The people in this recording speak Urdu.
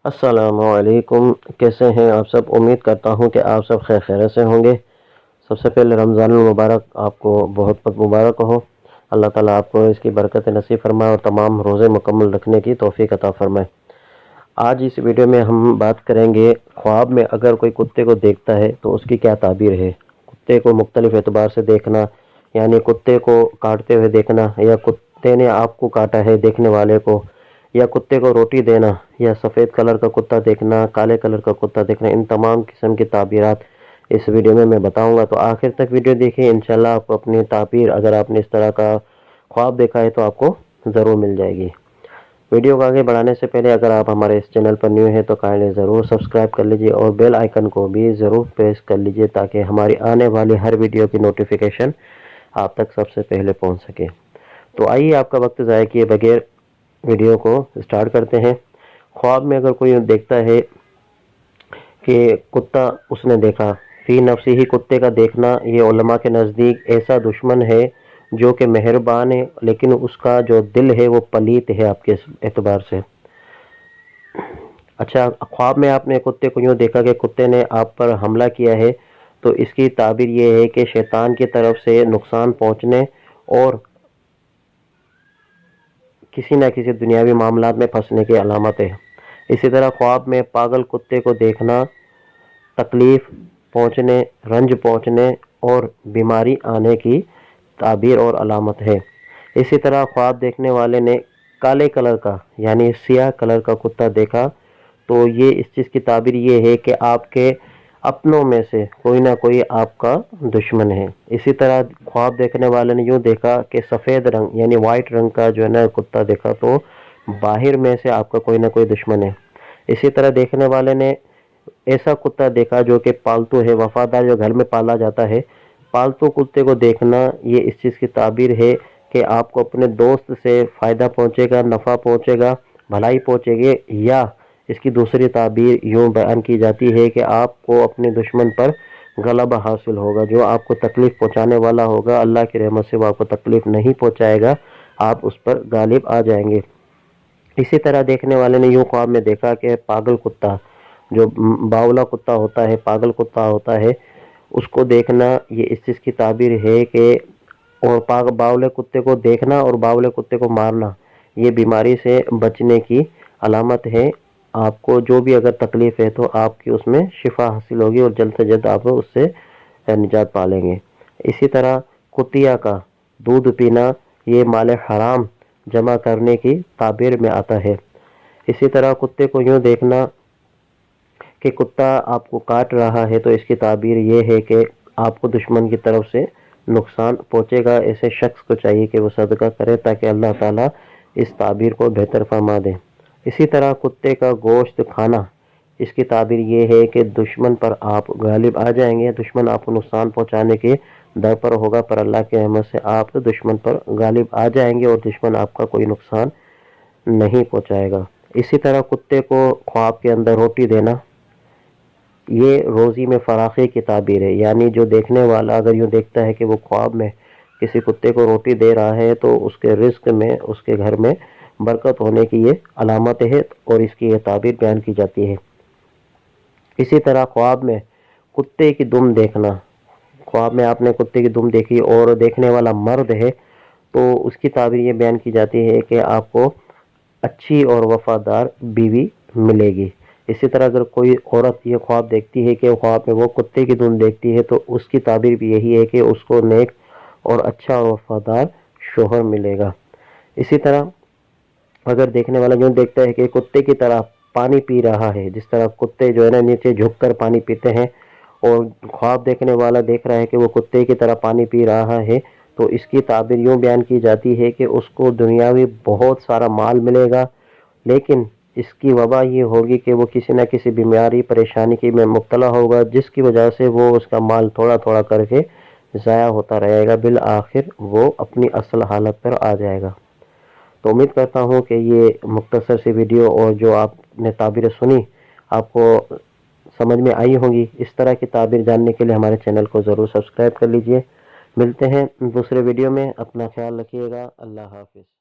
السلام علیکم، کیسے ہیں آپ سب؟ امید کرتا ہوں کہ آپ سب خیر سے ہوں گے۔ سب سے پہلے رمضان المبارک آپ کو بہت بہت مبارک ہو۔ اللہ تعالیٰ آپ کو اس کی برکت نصیب فرمائے اور تمام روزے مکمل رکھنے کی توفیق عطا فرمائے۔ آج اس ویڈیو میں ہم بات کریں گے، خواب میں اگر کوئی کتے کو دیکھتا ہے تو اس کی کیا تعبیر ہے۔ کتے کو مختلف اعتبار سے دیکھنا، یعنی کتے کو کاٹتے ہوئے دیکھنا، یا کتے نے آپ کو کاٹا ہے دیکھنے والے کو، یا کتے کو روٹی دینا، یا سفید کلر کا کتا دیکھنا، کالے کلر کا کتا دیکھنا، ان تمام قسم کی تعبیرات اس ویڈیو میں بتاؤں گا، تو آخر تک ویڈیو دیکھیں۔ انشاءاللہ آپ اپنی تعبیر، اگر آپ نے اس طرح کا خواب دیکھا ہے تو آپ کو ضرور مل جائے گی۔ ویڈیو کو آگے بڑھانے سے پہلے اگر آپ ہمارے اس چینل پر نیو ہیں تو کائنڈلی ضرور سبسکرائب کر لیجئے اور بیل آئیکن کو بھی ضرور پریس کر لیجئے تاکہ ہماری آنے والی ہر ویڈیو کی نوٹیفیکیشن آپ تک سب سے پہلے پہنچ سکے۔ تو آئیے آپ کا وقت ضائع کیے بغیر ویڈیو کو سٹارٹ کرتے ہیں۔ خواب میں اگر کوئی دیکھتا ہے کہ کتا اس نے دیکھا، فی نفسی ہی کتے کا دیکھنا، یہ علماء کے نزدیک ایسا دشمن ہے جو کہ مہربان ہے لیکن اس کا جو دل ہے وہ پلیت ہے آپ کے اعتبار سے۔ اچھا، خواب میں آپ نے کتے کو یوں دیکھا کہ کتے نے آپ پر حملہ کیا ہے، تو اس کی تعبیر یہ ہے کہ شیطان کی طرف سے نقصان پہنچنے اور کسی نہ کسی دنیاوی معاملات میں پھنسنے کی علامت ہے۔ اسی طرح خواب میں پاگل کتے کو دیکھنا تکلیف پہنچنے، رنج پہنچنے اور بیماری آنے کی تعبیر اور علامت ہے۔ اسی طرح خواب دیکھنے والے نے کالے کلر کا یعنی سیاہ کلر کا کتا دیکھا تو یہ اس چیز کی تعبیر یہ ہے کہ آپ کے اپنوں میں سے کوئی نہ کوئی آپ کا دشمن ہے۔ اسی طرح خواب دیکھنے والے نے یوں دیکھا کہ سفید رنگ یعنی وائٹ رنگ کا جو ہے نا کتا دیکھا تو باہر میں سے آپ کا کوئی نہ کوئی دشمن ہے۔ اسی طرح دیکھنے والے نے ایسا کتا دیکھا جو کہ پالتو ہے، وفادار، جو گھر میں پالا جاتا ہے۔ پالتو کتے کو دیکھنا یہ اس چیز کی تعبیر ہے کہ آپ کو اپنے دوست سے فائدہ پہنچے گا، نفع پہنچے گا، بھلائی پہنچے گی، یا اس کی دوسری تعبیر یوں بیان کی جاتی ہے کہ آپ کو اپنے دشمن پر غلبہ حاصل ہوگا۔ جو آپ کو تکلیف پہنچانے والا ہوگا، اللہ کی رحمت سے وہ آپ کو تکلیف نہیں پہنچائے گا، آپ اس پر غالب آ جائیں گے۔ اسی طرح دیکھنے والے نے یوں خواب میں دیکھا کہ پاگل کتا، جو باولا کتا ہوتا ہے، پاگل کتا ہوتا ہے، اس کو دیکھنا یہ اس چیز کی تعبیر ہے کہ اور باولے کتے کو دیکھنا اور باولے کتے کو مارنا یہ بیماری سے بچنے کی علامت ہے۔ آپ کو جو بھی اگر تکلیف ہے تو آپ کی اس میں شفا حاصل ہوگی اور جلد سے جلد آپ اس سے نجات پالیں گے۔ اسی طرح کتیا کا دودھ پینا یہ مال حرام جمع کرنے کی تعبیر میں آتا ہے۔ اسی طرح کتے کو یوں دیکھنا کہ کتا آپ کو کاٹ رہا ہے تو اس کی تعبیر یہ ہے کہ آپ کو دشمن کی طرف سے نقصان پہنچے گا۔ ایسے شخص کو چاہیے کہ وہ صدقہ کرے تاکہ اللہ تعالیٰ اس تعبیر کو بہتر فرما دے۔ اسی طرح کتے کا گوشت کھانا، اس کی تعبیر یہ ہے کہ دشمن پر آپ غالب آ جائیں گے، دشمن آپ کو نقصان پہنچانے کے در پر ہوگا، پر اللہ کی رحمت سے آپ دشمن پر غالب آ جائیں گے اور دشمن آپ کا کوئی نقصان نہیں پہنچائے گا۔ اسی طرح کتے کو خواب کے اندر روٹی دینا یہ روزی میں فراخی کی تعبیر ہے، یعنی جو دیکھنے والا اگر یوں دیکھتا ہے کہ وہ خواب میں کسی کتے کو روٹی دے رہا ہے تو اس کے رزق میں، اس کے گھر میں برکت ہونے کی یہ علامت ہے اور اس کی یہ تعبیر بیان کی جاتی ہے۔ اسی طرح خواب میں کتے کی دم دیکھنا، خواب میں آپ نے کتے کی دم دیکھی اور دیکھنے والا مرد ہے تو اس کی تعبیر یہ بیان کی جاتی ہے کہ آپ کو اچھی اور وفادار بیوی ملے گی۔ اسی طرح اگر کوئی عورت یہ خواب دیکھتی ہے کہ خواب میں وہ کتے کی دم دیکھتی ہے تو اس کی تعبیر بھی یہی ہے کہ اس کو نیک اور اچھا اور وفادار شوہر ملے گا۔ اسی طرح اگر دیکھنے والا یوں دیکھتا ہے کہ کتے کی طرح پانی پی رہا ہے، جس طرح کتے جو ہے نا نیچے جھک کر پانی پیتے ہیں، اور خواب دیکھنے والا دیکھ رہا ہے کہ وہ کتے کی طرح پانی پی رہا ہے تو اس کی تعبیر یوں بیان کی جاتی ہے کہ اس کو دنیاوی بہت سارا مال ملے گا، لیکن اس کی وبا یہ ہوگی کہ وہ کسی نہ کسی بیماری پریشانی کی میں مبتلا ہوگا، جس کی وجہ سے وہ اس کا مال تھوڑا تھوڑا کر کے ضائع ہوتا رہے گا، بالآخر وہ اپنی اصل حالت پر آ جائے گا۔ تو امید کرتا ہوں کہ یہ مختصر سی ویڈیو اور جو آپ نے تعبیریں سنی آپ کو سمجھ میں آئی ہوں گی۔ اس طرح کی تعبیر جاننے کے لیے ہمارے چینل کو ضرور سبسکرائب کر لیجئے۔ ملتے ہیں دوسرے ویڈیو میں، اپنا خیال رکھیے گا، اللہ حافظ۔